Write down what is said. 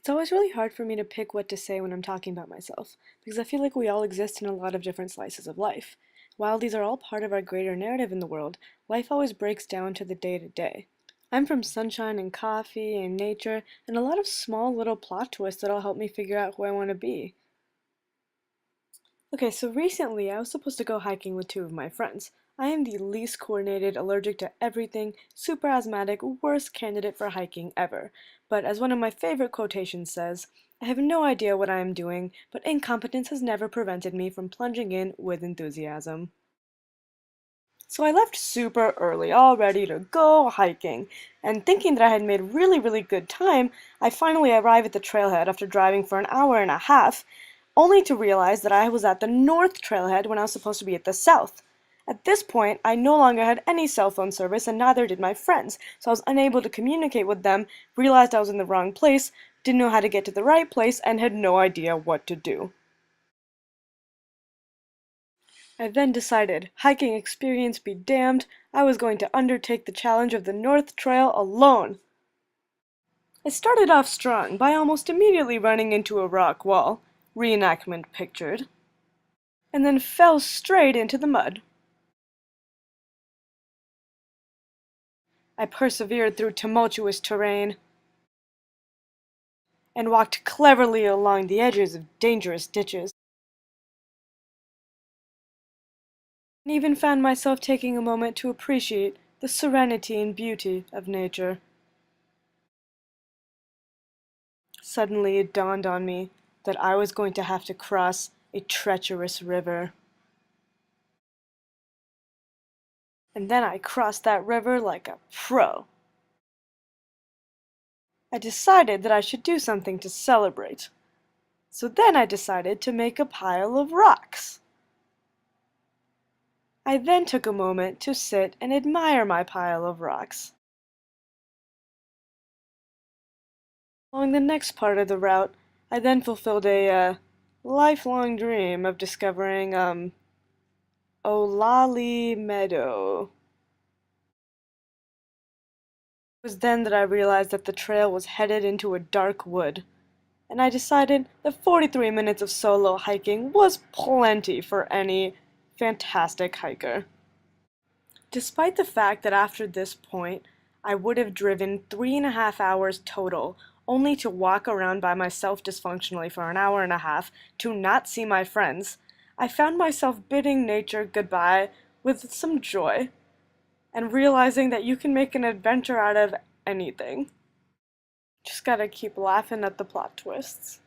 It's always really hard for me to pick what to say when I'm talking about myself, because I feel like we all exist in a lot of different slices of life. While these are all part of our greater narrative in the world, life always breaks down to the day-to-day. I'm from sunshine and coffee and nature, and a lot of small little plot twists that'll help me figure out who I want to be. Okay, so recently I was supposed to go hiking with two of my friends. I am the least coordinated, allergic to everything, super asthmatic, worst candidate for hiking ever. But as one of my favorite quotations says, I have no idea what I am doing, but incompetence has never prevented me from plunging in with enthusiasm. So I left super early, all ready to go hiking, and thinking that I had made really good time, I finally arrived at the trailhead after driving for an hour and a half, only to realize that I was at the north trailhead when I was supposed to be at the south. At this point, I no longer had any cell phone service and neither did my friends, so I was unable to communicate with them, realized I was in the wrong place, didn't know how to get to the right place, and had no idea what to do. I then decided, hiking experience be damned, I was going to undertake the challenge of the North Trail alone. I started off strong by almost immediately running into a rock wall, reenactment pictured, and then fell straight into the mud. I persevered through tumultuous terrain and walked cleverly along the edges of dangerous ditches, and even found myself taking a moment to appreciate the serenity and beauty of nature. Suddenly it dawned on me that I was going to have to cross a treacherous river. And then I crossed that river like a pro. I decided that I should do something to celebrate. So then I decided to make a pile of rocks. I then took a moment to sit and admire my pile of rocks. Along the next part of the route, I then fulfilled a lifelong dream of discovering Olali Meadow. It was then that I realized that the trail was headed into a dark wood, and I decided that 43 minutes of solo hiking was plenty for any fantastic hiker. Despite the fact that after this point I would have driven 3.5 hours total, only to walk around by myself dysfunctionally for an hour and a half to not see my friends, I found myself bidding nature goodbye with some joy, and realizing that you can make an adventure out of anything. Just gotta keep laughing at the plot twists.